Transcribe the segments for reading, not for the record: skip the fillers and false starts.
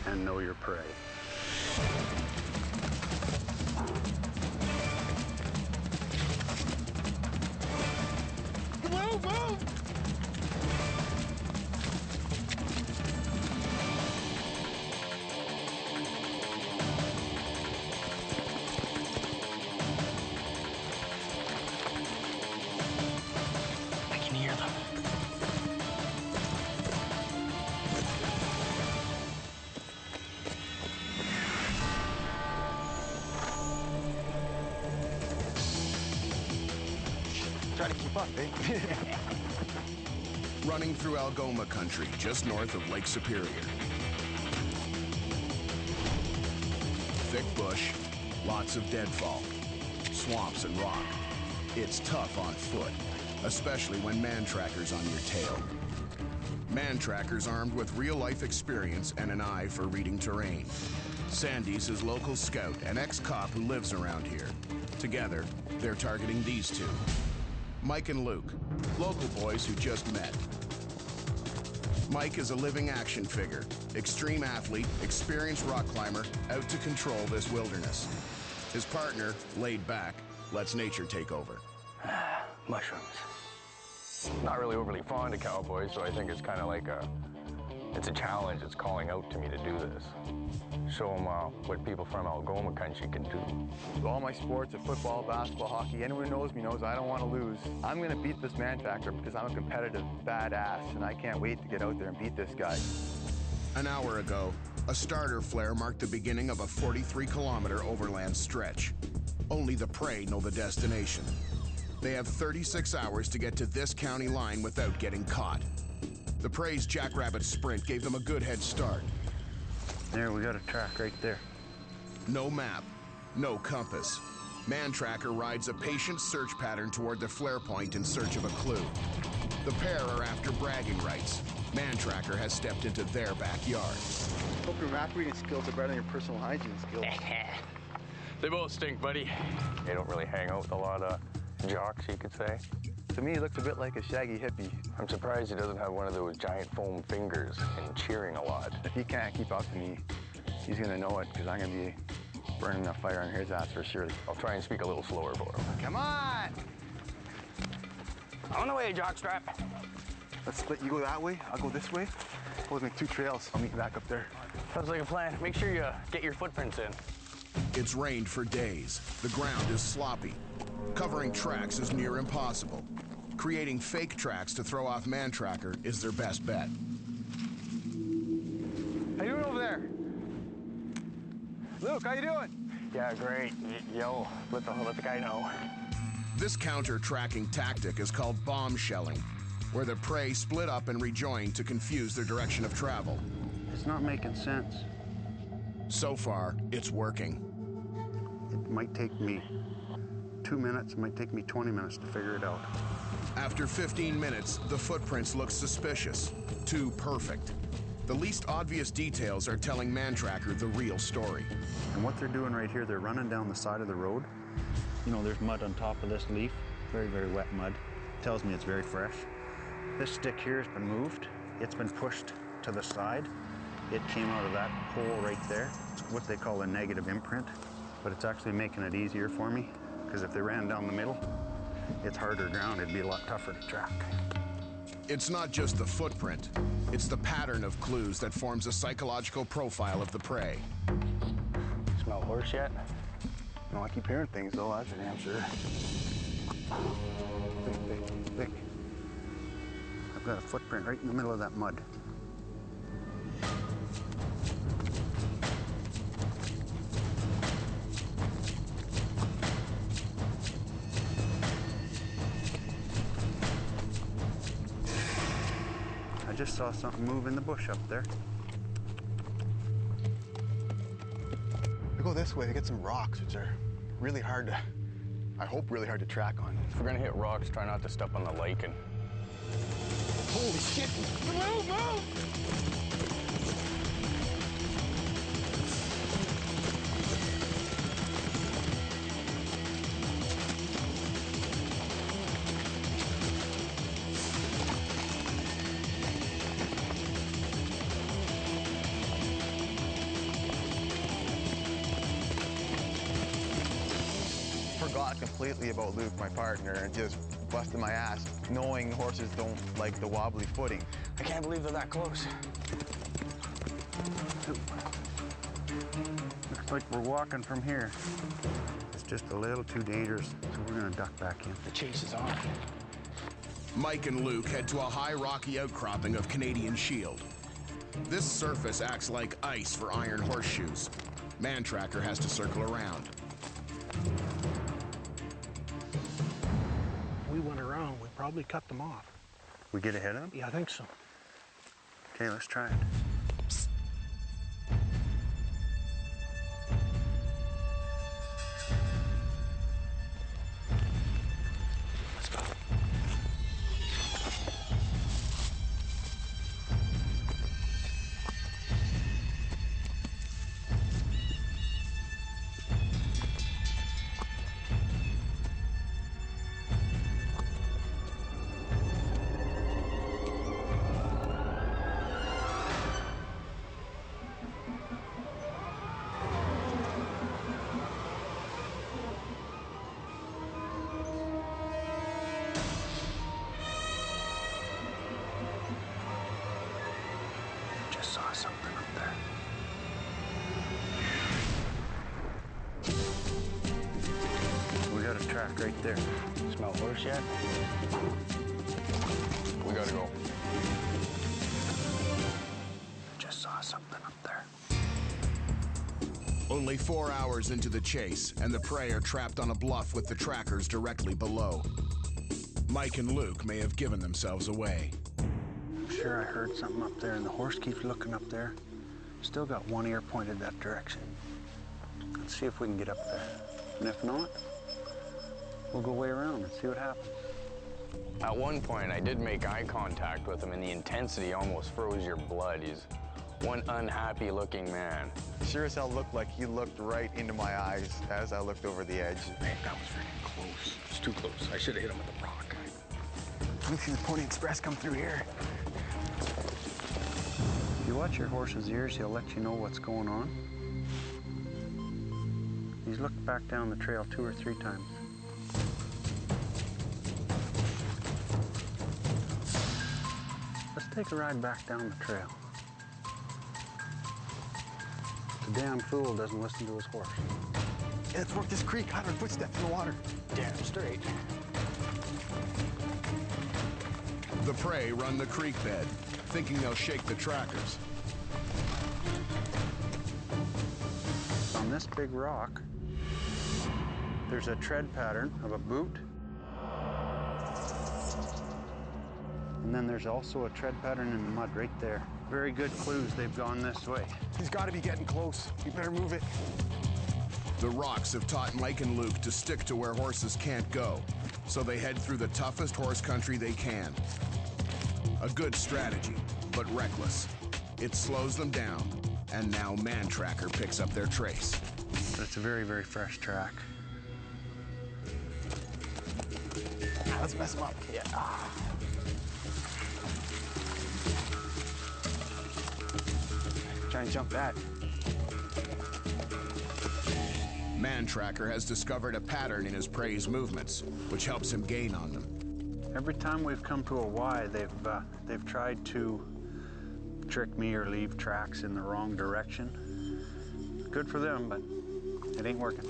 and know your prey. Move, move! I can hear them. Try to keep up, eh? Running through Algoma country, just north of Lake Superior. Thick bush, lots of deadfall, swamps and rock. It's tough on foot, especially when man-tracker's on your tail. Man-tracker's armed with real-life experience and an eye for reading terrain. Sandy's his local scout and ex-cop who lives around here. Together, they're targeting these two. Mike and Luke, local boys who just met. Mike is a living action figure, extreme athlete, experienced rock climber, out to control this wilderness. His partner, laid back, lets nature take over. Mushrooms. Not really overly fond of cowboys, so I think it's kind of like it's a challenge. It's calling out to me to do this. Show them what people from Algoma country can do. All my sports are football, basketball, hockey. Anyone who knows me knows I don't want to lose. I'm going to beat this man-tracker because I'm a competitive badass, and I can't wait to get out there and beat this guy. An hour ago, a starter flare marked the beginning of a 43-kilometer overland stretch. Only the prey know the destination. They have 36 hours to get to this county line without getting caught. The prey's jackrabbit sprint gave them a good head start. There, we got a track right there. No map, no compass. Man-tracker rides a patient search pattern toward the flare point in search of a clue. The pair are after bragging rights. Man-tracker has stepped into their backyard. Hope your map reading skills are better than your personal hygiene skills. They both stink, buddy. They don't really hang out with a lot of jocks, you could say. To me, he looks a bit like a shaggy hippie. I'm surprised he doesn't have one of those giant foam fingers and cheering a lot. If he can't keep up to me, he's going to know it, because I'm going to be burning a fire on his ass for surely. I'll try and speak a little slower for him. Come on! On the way, jockstrap. Let's split. You go that way, I'll go this way. We'll make two trails. I'll meet you back up there. Sounds like a plan. Make sure you get your footprints in. It's rained for days. The ground is sloppy. Covering tracks is near impossible. Creating fake tracks to throw off man-tracker is their best bet. How you doing over there? Luke, how you doing? Yeah, great. Yo, let the guy know. This counter-tracking tactic is called bombshelling, where the prey split up and rejoin to confuse their direction of travel. It's not making sense. So far, it's working. It might take me 2 minutes, it might take me 20 minutes to figure it out. After 15 minutes, the footprints look suspicious. Too perfect. The least obvious details are telling man-tracker the real story. And what they're doing right here, they're running down the side of the road. You know, there's mud on top of this leaf, very, very wet mud. Tells me it's very fresh. This stick here has been moved. It's been pushed to the side. It came out of that hole right there. It's what they call a negative imprint, but it's actually making it easier for me, because if they ran down the middle, it's harder ground. It'd be a lot tougher to track. It's not just the footprint. It's the pattern of clues that forms a psychological profile of the prey. Smell horse yet? No, I keep hearing things, though, that's for damn sure. Thick. I've got a footprint right in the middle of that mud. I just saw something move in the bush up there. We go this way to get some rocks, which are really hard to, I hope really hard to track on. If we're gonna hit rocks, try not to step on the lichen. Holy shit! Move, move! forgot completely about Luke, my partner, and just busted my ass, knowing horses don't like the wobbly footing. I can't believe they're that close. Looks like we're walking from here. It's just a little too dangerous, so we're gonna duck back in. The chase is on. Mike and Luke head to a high rocky outcropping of Canadian Shield. This surface acts like ice for iron horseshoes. Mantracker has to circle around. We went around, we probably cut them off. We get ahead of them? Yeah, I think so. Okay, let's try it. Let's go. Just saw something up there. We got a track right there. Smell horse yet? We gotta go. Just saw something up there. Only 4 hours into the chase, and the prey are trapped on a bluff with the trackers directly below. Mike and Luke may have given themselves away. I'm sure I heard something up there, and the horse keeps looking up there. Still got one ear pointed that direction. Let's see if we can get up there. And if not, we'll go way around and see what happens. At one point, I did make eye contact with him, and the intensity almost froze your blood. He's one unhappy-looking man. Sure as hell looked like he looked right into my eyes as I looked over the edge. Man, that was freaking close. It's too close. I should have hit him with the rock. You see the Pony Express come through here. If you watch your horse's ears, he'll let you know what's going on. He's looked back down the trail 2 or 3 times. Let's take a ride back down the trail. The damn fool doesn't listen to his horse. Yeah, let's work this creek, hide our footsteps in the water. Damn straight. The prey run the creek bed, thinking they'll shake the trackers. On this big rock, there's a tread pattern of a boot. And then there's also a tread pattern in the mud right there. Very good clues they've gone this way. He's got to be getting close. We better move it. The rocks have taught Mike and Luke to stick to where horses can't go, so they head through the toughest horse country they can. A good strategy, but reckless. It slows them down, and now Mantracker picks up their trace. But it's a very, very fresh track. Let's mess him up. Yeah. Try and jump that. Mantracker has discovered a pattern in his prey's movements, which helps him gain on them. Every time we've come to a Y, they've tried to trick me or leave tracks in the wrong direction. Good for them, but it ain't working.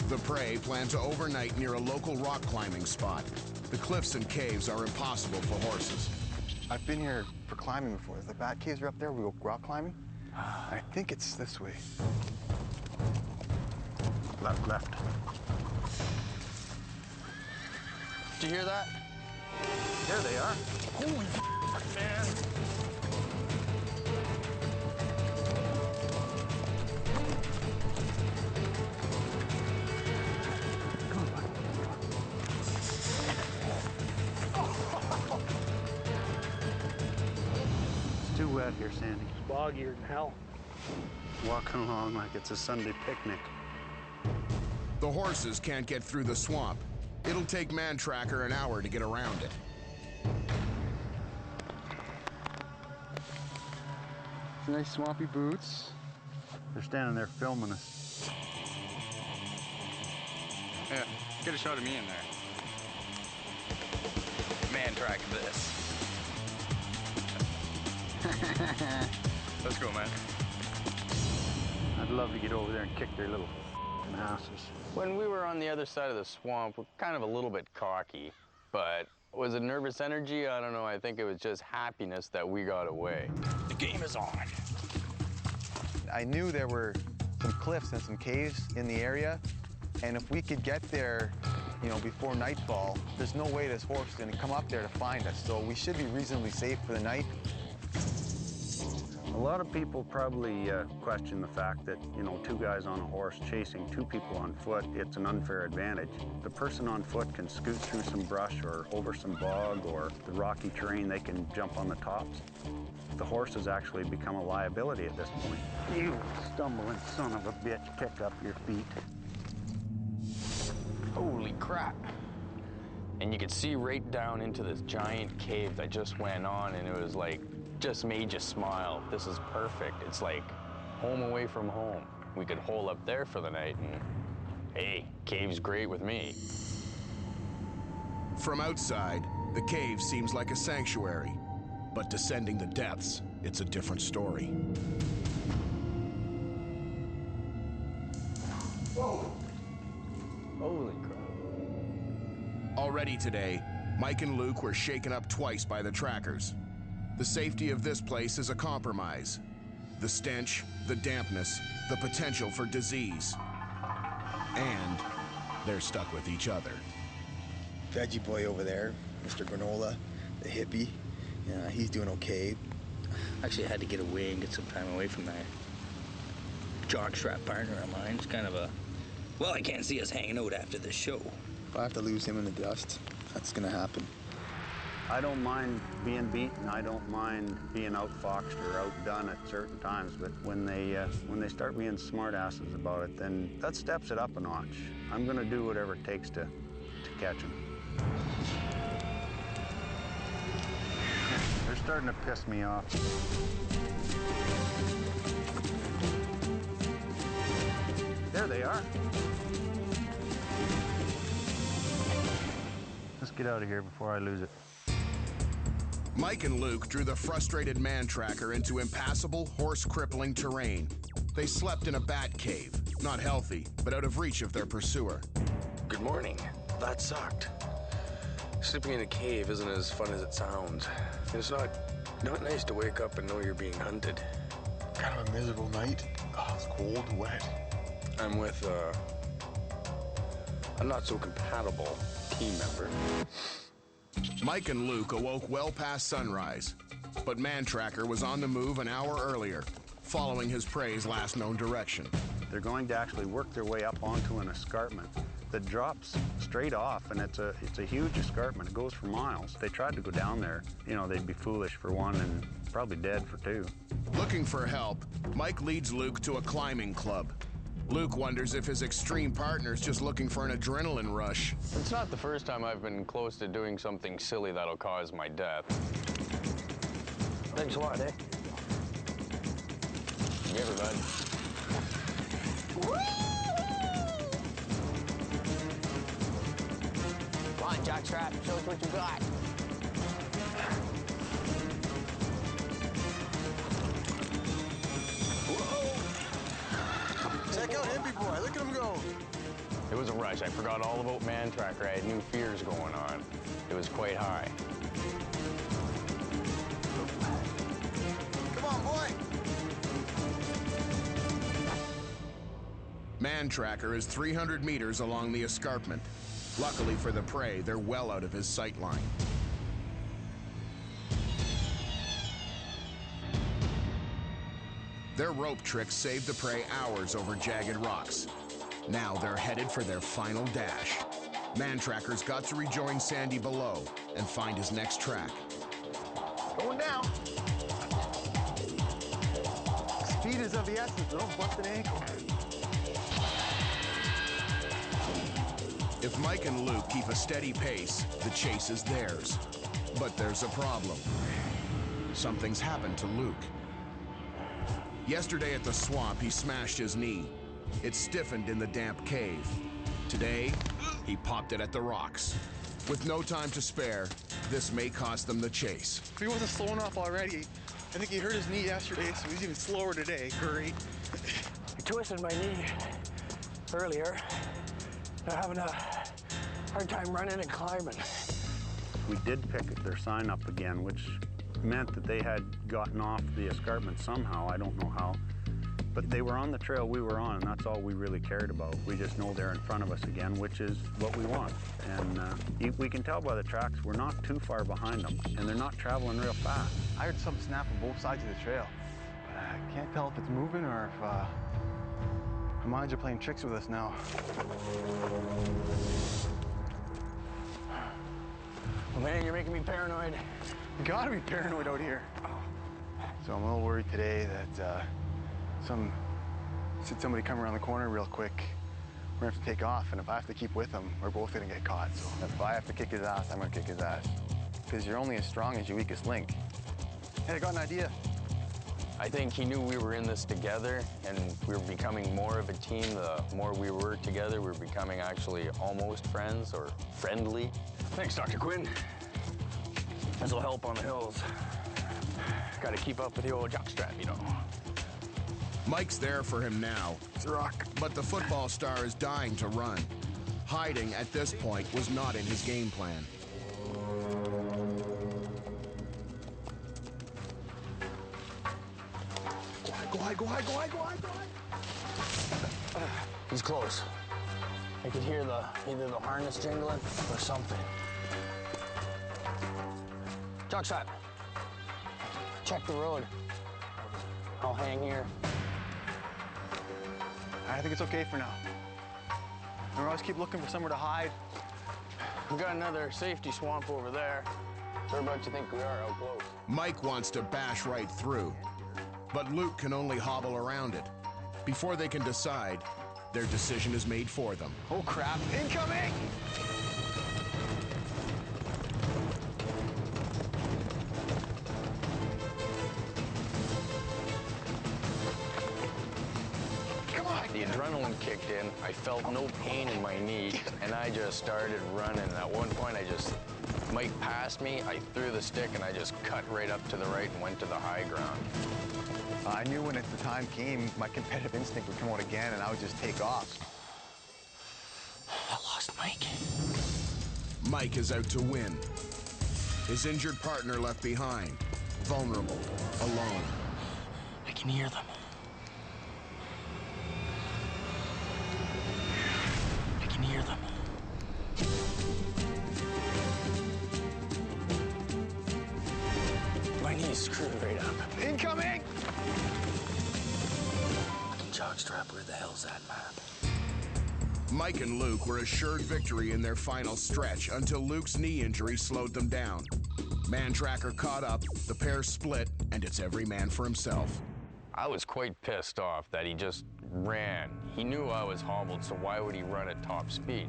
The prey plan to overnight near a local rock climbing spot. The cliffs and caves are impossible for horses. I've been here for climbing before. The bat caves are up there. We go rock climbing. I think it's this way. Left, left. Did you hear that? There they are. Holy man. It's too wet here, Sandy. It's boggier than hell. Walking along like it's a Sunday picnic. The horses can't get through the swamp. It'll take Mantracker an hour to get around it. Nice swampy boots. They're standing there filming us. Yeah, get a shot of me in there. Man-track this. Let's go, man. I'd love to get over there and kick their little asses. When we were on the other side of the swamp, we're kind of a little bit cocky, but was it nervous energy? I don't know. I think it was just happiness that we got away. The game is on. I knew there were some cliffs and some caves in the area, and if we could get there, you know, before nightfall, there's no way this horse is gonna come up there to find us, so we should be reasonably safe for the night. A lot of people probably question the fact that, you know, two guys on a horse chasing two people on foot, it's an unfair advantage. The person on foot can scoot through some brush or over some bog or the rocky terrain, they can jump on the tops. The horse has actually become a liability at this point. You stumbling son of a bitch, kick up your feet. Holy crap. And you could see right down into this giant cave that just went on, and it was like, just made you smile. This is perfect. It's like home away from home. We could hole up there for the night, and hey, cave's great with me. From outside, the cave seems like a sanctuary, but descending the depths, it's a different story. Whoa! Holy crap. Already today, Mike and Luke were shaken up twice by the trackers. The safety of this place is a compromise. The stench, the dampness, the potential for disease. And they're stuck with each other. Veggie boy over there, Mr. Granola, the hippie, he's doing okay. Actually, I had to get away and get some time away from that jockstrap partner of mine. It's kind of a, well, I can't see us hanging out after this show. If I have to lose him in the dust, that's gonna happen. I don't mind being beaten. I don't mind being outfoxed or outdone at certain times. But when they start being smartasses about it, then that steps it up a notch. I'm going to do whatever it takes to catch them. They're starting to piss me off. There they are. Let's get out of here before I lose it. Mike and Luke drew the frustrated man-tracker into impassable, horse-crippling terrain. They slept in a bat cave, not healthy, but out of reach of their pursuer. Good morning. That sucked. Sleeping in a cave isn't as fun as it sounds. It's not nice to wake up and know you're being hunted. Kind of a miserable night. Oh, it's cold, wet. I'm with a not so compatible team member. Mike and Luke awoke well past sunrise, but Man-Tracker was on the move an hour earlier, following his prey's last known direction. They're going to actually work their way up onto an escarpment that drops straight off, and it's a huge escarpment. It goes for miles. They tried to go down there. You know, they'd be foolish for one and probably dead for two. Looking for help, Mike leads Luke to a climbing club. Luke wonders if his extreme partner's just looking for an adrenaline rush. It's not the first time I've been close to doing something silly that'll cause my death. Thanks a lot, eh? You ever, bud? Come on, jockstrap, show us what you got. Check out Hippie Boy, look at him go. It was a rush. I forgot all about Man-Tracker. I had new fears going on. It was quite high. Come on, boy. Man-Tracker is 300 meters along the escarpment. Luckily for the prey, they're well out of his sight line. Their rope tricks saved the prey hours over jagged rocks. Now they're headed for their final dash. Man-Tracker's got to rejoin Sandy below and find his next track. Going down. Speed is of the essence, don't bust an ankle. If Mike and Luke keep a steady pace, the chase is theirs. But there's a problem. Something's happened to Luke. Yesterday at the swamp, he smashed his knee. It stiffened in the damp cave. Today, he popped it at the rocks. With no time to spare, this may cost them the chase. If he wasn't slow enough already, I think he hurt his knee yesterday, so he's even slower today. Great. I twisted my knee earlier. They're having a hard time running and climbing. We did pick their sign up again, which meant that they had gotten off the escarpment somehow. I don't know how. But they were on the trail we were on, and that's all we really cared about. We just know they're in front of us again, which is what we want. And we can tell by the tracks we're not too far behind them, and they're not traveling real fast. I heard something snap on both sides of the trail, but I can't tell if it's moving or if our minds are playing tricks with us now. Well, man, you're making me paranoid. You gotta be paranoid out here. So I'm a little worried today that somebody come around the corner real quick. We're gonna have to take off, and if I have to keep with him, we're both gonna get caught. So if I have to kick his ass, I'm gonna kick his ass. Because you're only as strong as your weakest link. Hey, I got an idea. I think he knew we were in this together, and we were becoming more of a team. The more we were together, we were becoming actually almost friends or friendly. Thanks, Dr. Quinn. This will help on the hills. Got to keep up with the old jockstrap, you know. Mike's there for him now, It's a rock. but the football star is dying to run. Hiding at this point was not in his game plan. Go hide, go hide, go hide, go hide, go hide. He's close. I could hear either the harness jingling or something. Jockstrap, check the road. I'll hang here. I think it's okay for now. We'll always keep looking for somewhere to hide. We've got another safety swamp over there. Whereabouts you think we are out close? Mike wants to bash right through, but Luke can only hobble around it. Before they can decide, their decision is made for them. Oh crap, incoming! Come on! The adrenaline kicked in. I felt no pain in my knee, and I just started running. And at one point, Mike passed me, I threw the stick, and I just cut right up to the right and went to the high ground. I knew when the time came, my competitive instinct would come out again, and I would just take off. I lost Mike. Mike is out to win. His injured partner left behind, vulnerable, alone. I can hear them. I can hear them. My knee's screwed right up. Incoming! Fucking jockstrap, where the hell's that map? Mike and Luke were assured victory in their final stretch until Luke's knee injury slowed them down. Mantracker caught up, the pair split, and it's every man for himself. I was quite pissed off that he just ran. He knew I was hobbled, so why would he run at top speed?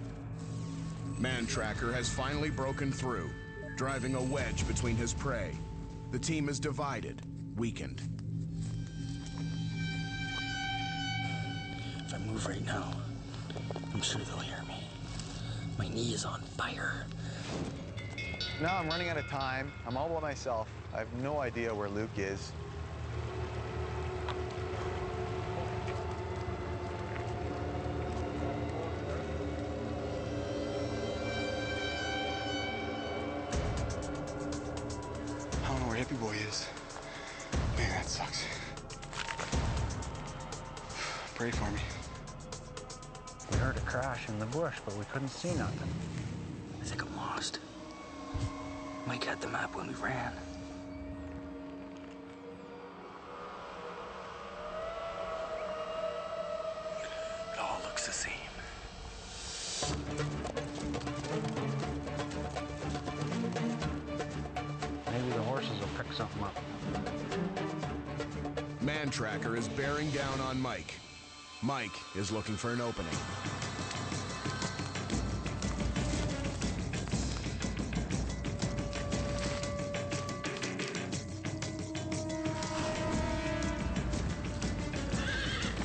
Mantracker has finally broken through, driving a wedge between his prey. The team is divided, weakened. If I move right now, I'm sure they'll hear me. My knee is on fire. Now I'm running out of time. I'm all by myself. I have no idea where Luke is. I don't know where Hippie Boy is. Man, that sucks. Pray for me. We heard a crash in the bush, but we couldn't see nothing. I think I'm lost. Mike had the map when we ran. It all looks the same. Maybe the horses will pick something up. Mantracker is bearing down on Mike. Mike is looking for an opening.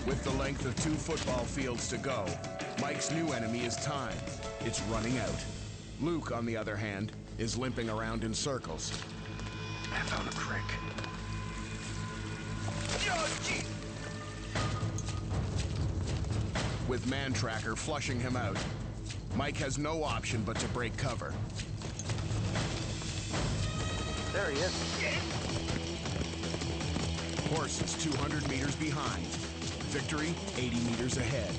With the length of 2 football fields to go, Mike's new enemy is time. It's running out. Luke, on the other hand, is limping around in circles. I found a crick. With mantracker flushing him out, Mike has no option but to break cover. There he is. Horse is 200 meters behind. Victory 80 meters ahead.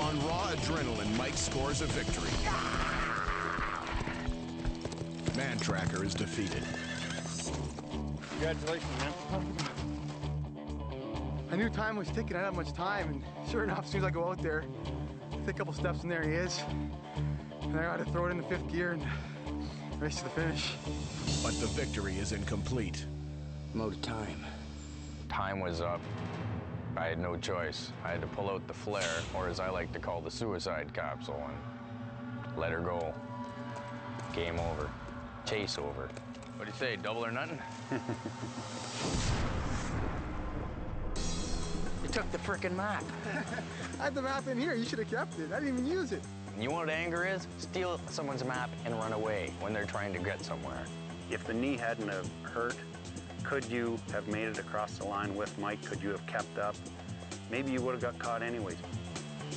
On raw adrenaline, Mike scores a victory. Mantracker is defeated. Congratulations, man. I knew time was ticking. I didn't have much time, and sure enough, as soon as I go out there, take a couple steps, and there he is. And I got to throw it in the 5th gear and race to the finish. But the victory is incomplete. I'm out of time. Time was up. I had no choice. I had to pull out the flare, or as I like to call the suicide capsule, and let her go. Game over. Chase over. What do you say, double or nothing? You took the frickin' map. I had the map in here. You should have kept it. I didn't even use it. You know what anger is? Steal someone's map and run away when they're trying to get somewhere. If the knee hadn't have hurt, could you have made it across the line with Mike? Could you have kept up? Maybe you would have got caught anyways.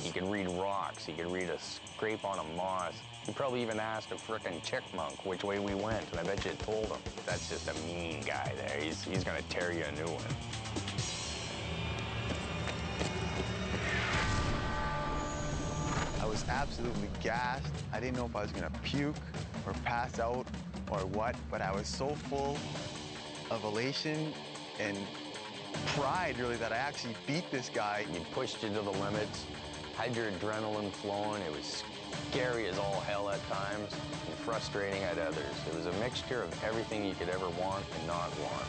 He can read rocks. He can read a scrape on a moss. He probably even asked a frickin' chickmunk which way we went, and I bet you it told him. That's just a mean guy there. He's gonna tear you a new one. I was absolutely gassed. I didn't know if I was gonna puke or pass out or what, but I was so full of elation and pride, really, that I actually beat this guy. You pushed you to the limits, had your adrenaline flowing. It was scary as all hell at times and frustrating at others. It was a mixture of everything you could ever want and not want.